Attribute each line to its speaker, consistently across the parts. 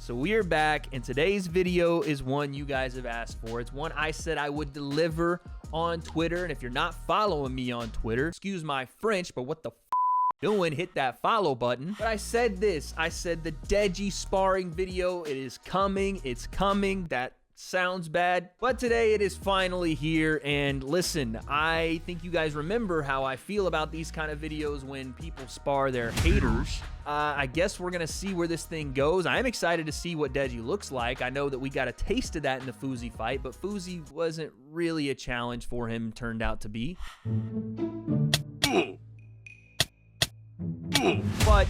Speaker 1: So we're back, and today's video is one you guys have asked for. It's one I said I would deliver on Twitter, and if you're not following me on Twitter, excuse my French, but what the doing? Hit that follow button. But I said this, I said the Deji sparring video, it is coming, it's coming. That sounds bad, but today it is finally here. And listen, I think you guys remember how I feel about these kind of videos when people spar their haters. I guess we're gonna see where this thing goes. I am excited to see what Deji looks like. I know that we got a taste of that in the Pkwy fight, but Pkwy wasn't really a challenge for him, turned out to be. But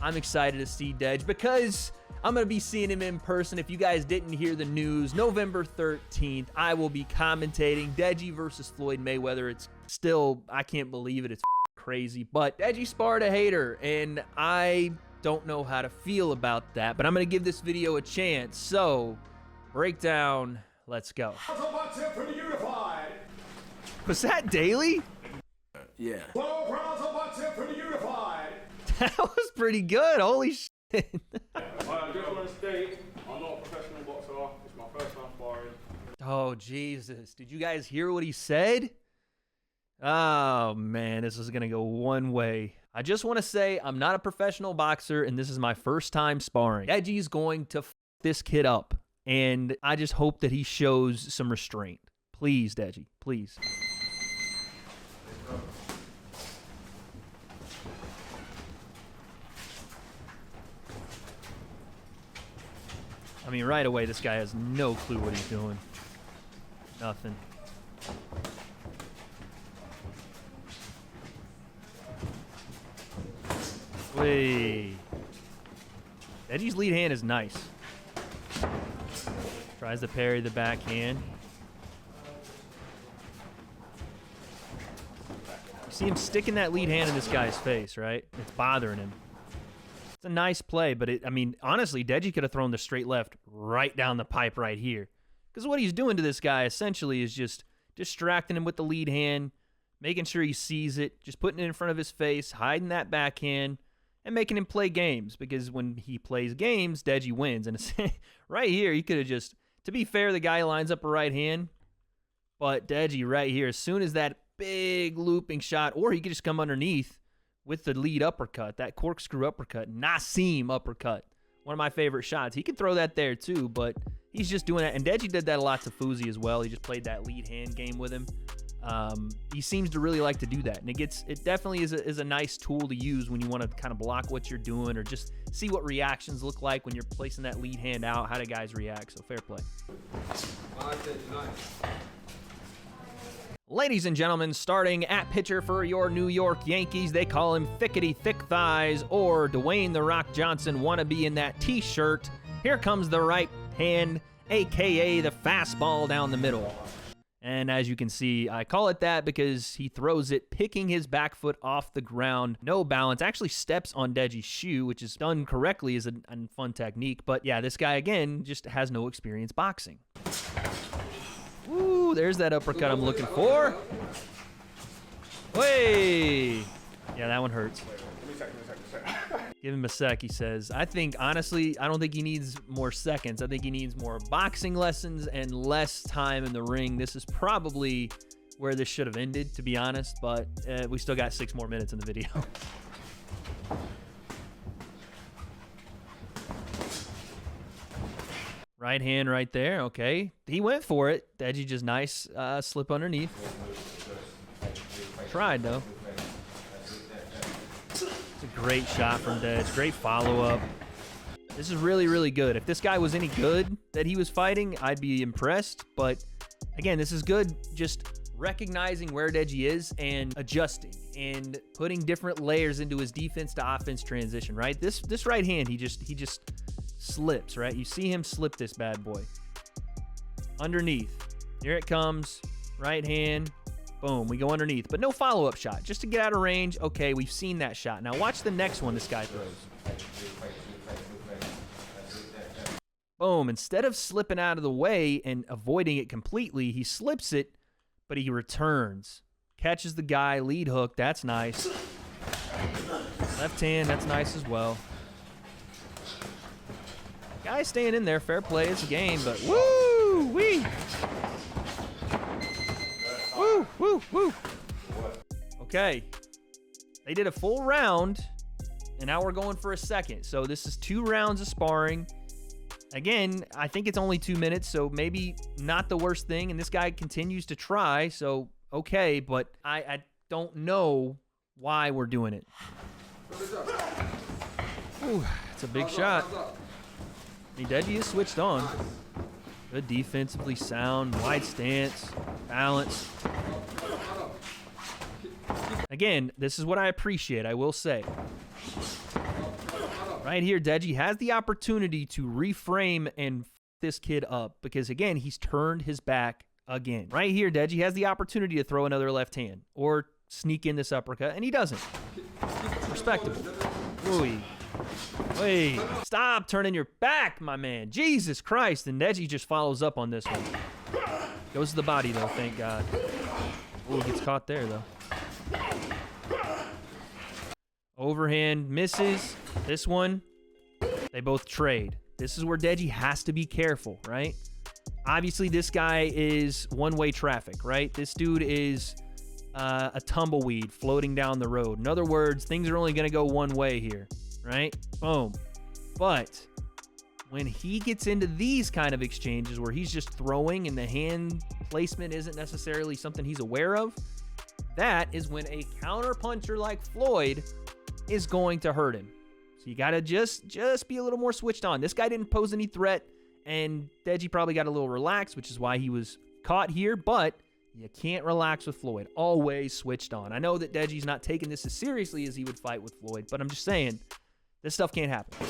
Speaker 1: I'm excited to see Deji because I'm going to be seeing him in person. If you guys didn't hear the news, November 13th, I will be commentating Deji versus Floyd Mayweather. It's still, I can't believe it. It's crazy. But Deji sparred a hater, and I don't know how to feel about that. But I'm going to give this video a chance. So, breakdown, let's go. Was that daily?
Speaker 2: Yeah.
Speaker 1: That was pretty good. Holy shit.
Speaker 3: I just want to state, I'm not a professional boxer. It's my first time sparring.
Speaker 1: Oh, Jesus. Did you guys hear what he said? Oh, man, this is going to go one way. I just want to say I'm not a professional boxer, and this is my first time sparring. Deji's going to f this kid up, and I just hope that he shows some restraint. Please, Deji, please. I mean, right away, this guy has no clue what he's doing. Nothing. Wait. Deji's lead hand is nice. Tries to parry the backhand. You see him sticking that lead hand in this guy's face, right? It's bothering him. It's a nice play, but I mean, honestly, Deji could have thrown the straight left right down the pipe right here. Because what he's doing to this guy essentially is just distracting him with the lead hand, making sure he sees it, just putting it in front of his face, hiding that backhand, and making him play games. Because when he plays games, Deji wins. And it's right here, he could have just, to be fair, the guy lines up a right hand, but Deji right here, as soon as that big looping shot, or he could just come underneath with the lead uppercut, that corkscrew uppercut, Nassim uppercut. One of my favorite shots. He can throw that there too, but he's just doing that. And Deji did that a lot to Pkwy as well. He just played that lead hand game with him. He seems to really like to do that. And it definitely is a nice tool to use when you want to kind of block what you're doing or just see what reactions look like when you're placing that lead hand out. How do guys react? So fair play. Ladies and gentlemen, starting at pitcher for your New York Yankees, they call him Thickety Thick Thighs, or Dwayne The Rock Johnson wannabe in that t-shirt. Here comes the right hand, aka the fastball down the middle. And as you can see, I call it that because he throws it, picking his back foot off the ground. No balance, actually steps on Deji's shoe, which is done correctly, is a fun technique. But yeah, this guy, again, just has no experience boxing. Ooh, there's that uppercut I'm looking for. Way! Yeah, that one hurts. Give him a sec, he says. I think, honestly, I don't think he needs more seconds. I think he needs more boxing lessons and less time in the ring. This is probably where this should have ended, to be honest, but we still got 6 more minutes in the video. Right hand right there, okay. He went for it. Deji just nice slip underneath. Tried, though. It's a great shot from Deji. Great follow-up. This is really, really good. If this guy was any good that he was fighting, I'd be impressed. But, again, this is good just recognizing where Deji is and adjusting and putting different layers into his defense to offense transition, right? This right hand, he just slips, right? You see him slip this bad boy. Underneath. Here it comes. Right hand. Boom. We go underneath. But no follow-up shot. Just to get out of range. Okay, we've seen that shot. Now watch the next one this guy throws. Boom. Instead of slipping out of the way and avoiding it completely, he slips it, but he returns. Catches the guy. Lead hook. That's nice. Left hand. That's nice as well. Guy guy's staying in there. Fair play. It's a game, but woo wee. Woo, woo, woo. Okay. They did a full round, and now we're going for a second. So this is 2 rounds of sparring. Again, I think it's only 2 minutes, so maybe not the worst thing. And this guy continues to try, so okay, but I don't know why we're doing it. Ooh, it's a big shot. I mean, Deji is switched on. Good defensively sound, wide stance, balance. Again, this is what I appreciate, I will say. Right here, Deji has the opportunity to reframe and f this kid up because, again, he's turned his back again. Right here, Deji has the opportunity to throw another left hand or sneak in this uppercut, and he doesn't. Respectable. Ooh. Wait, stop turning your back, my man. Jesus Christ. And Deji just follows up on this one. Goes to the body, though, thank God. Ooh, gets caught there, though. Overhand misses. This one, they both trade. This is where Deji has to be careful, right? Obviously, this guy is one-way traffic, right? This dude is a tumbleweed floating down the road. In other words, things are only going to go one way here, right? Boom. But when he gets into these kind of exchanges where he's just throwing and the hand placement isn't necessarily something he's aware of, that is when a counter puncher like Floyd is going to hurt him. So you got to just be a little more switched on. This guy didn't pose any threat, and Deji probably got a little relaxed, which is why he was caught here, but you can't relax with Floyd. Always switched on. I know that Deji's not taking this as seriously as he would fight with Floyd, but I'm just saying, this stuff can't happen.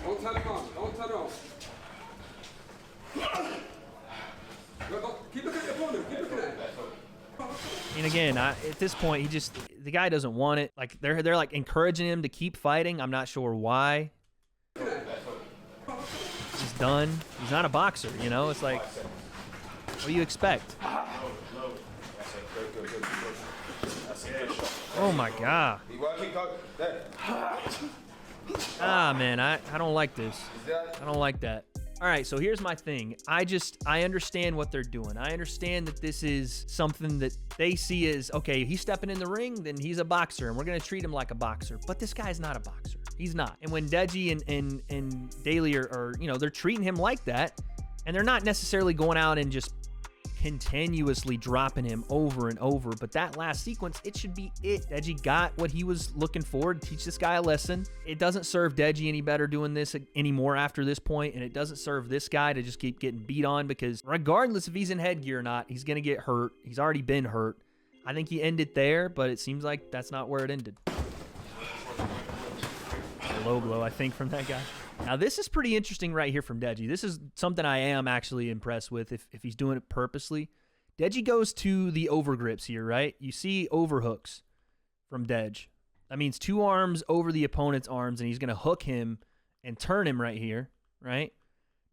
Speaker 2: Don't turn it on. Don't turn it on. Keep looking at your opponent. Keep looking at it.
Speaker 1: And again, at this point, the guy doesn't want it. Like they're like encouraging him to keep fighting. I'm not sure why. He's done. He's not a boxer, you know? It's like, what do you expect? Oh my God. Ah, man, I don't like this. I don't like that. All right, so here's my thing. I understand what they're doing. I understand that this is something that they see as, okay, he's stepping in the ring, then he's a boxer, and we're going to treat him like a boxer. But this guy's not a boxer. He's not. And when Deji and Daly are, you know, they're treating him like that, and they're not necessarily going out and just continuously dropping him over and over, but that last sequence, it should be it. Deji got what he was looking for, to teach this guy a lesson. It doesn't serve Deji any better doing this anymore after this point, and it doesn't serve this guy to just keep getting beat on, because regardless if he's in headgear or not, he's gonna get hurt. He's already been hurt. I think he ended there, but it seems like that's not where it ended. A low blow, I think, from that guy. Now, this is pretty interesting right here from Deji. This is something I am actually impressed with if he's doing it purposely. Deji goes to the overgrips here, right? You see overhooks from Dej. That means 2 arms over the opponent's arms, and he's going to hook him and turn him right here, right?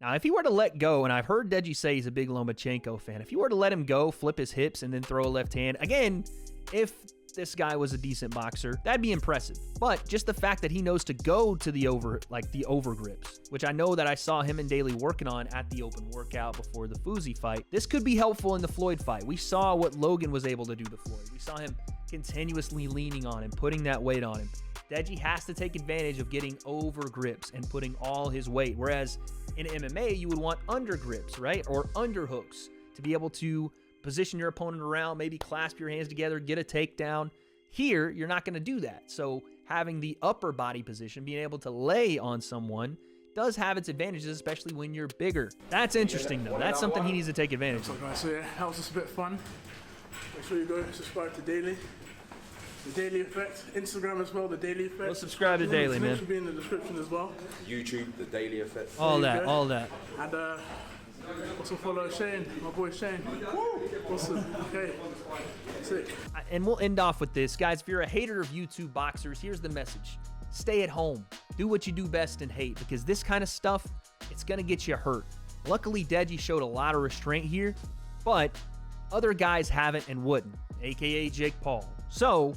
Speaker 1: Now, if he were to let go, and I've heard Deji say he's a big Lomachenko fan, if he were to let him go, flip his hips, and then throw a left hand, again, if this guy was a decent boxer, that'd be impressive. But just the fact that he knows to go to the overgrips, which I know that I saw him and Daly working on at the open workout before the Fuzi fight, this could be helpful in the Floyd fight. We saw what Logan was able to do to Floyd. We saw him continuously leaning on him, putting that weight on him. Deji has to take advantage of getting over grips and putting all his weight, whereas in MMA, you would want under grips, right? Or underhooks to be able to position your opponent around, maybe clasp your hands together, get a takedown. Here, you're not going to do that. So having the upper body position, being able to lay on someone, does have its advantages, especially when you're bigger. That's interesting, though. That's something he needs to take advantage of.
Speaker 4: So yeah, that was just a bit of fun. Make sure you go subscribe to Daily. The Daily Effect. Instagram as well, The Daily Effect.
Speaker 1: Well, subscribe to Daily, man.
Speaker 4: It should be in the description as well.
Speaker 2: YouTube, The Daily Effect.
Speaker 1: All that.
Speaker 4: And also follow Shane, my boy Shane. Awesome. Okay. Sick.
Speaker 1: And we'll end off with this. Guys, if you're a hater of YouTube boxers, here's the message. Stay at home. Do what you do best and hate, because this kind of stuff, it's going to get you hurt. Luckily, Deji showed a lot of restraint here, but other guys haven't and wouldn't, aka Jake Paul. So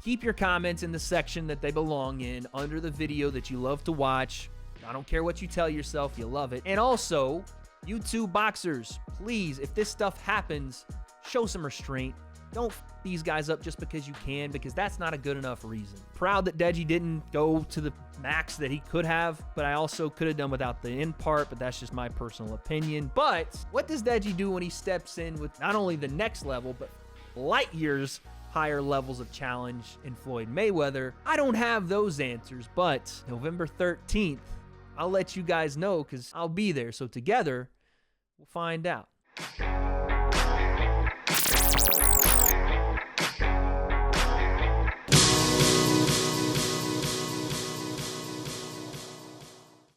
Speaker 1: keep your comments in the section that they belong in under the video that you love to watch. I don't care what you tell yourself, you love it. And also, you two boxers, please, if this stuff happens, show some restraint. Don't f these guys up just because you can, because that's not a good enough reason. Proud that Deji didn't go to the max that he could have, but I also could have done without the end part, but that's just my personal opinion. But what does Deji do when he steps in with not only the next level, but light years higher levels of challenge in Floyd Mayweather? I don't have those answers, but November 13th, I'll let you guys know because I'll be there. So together, we'll find out.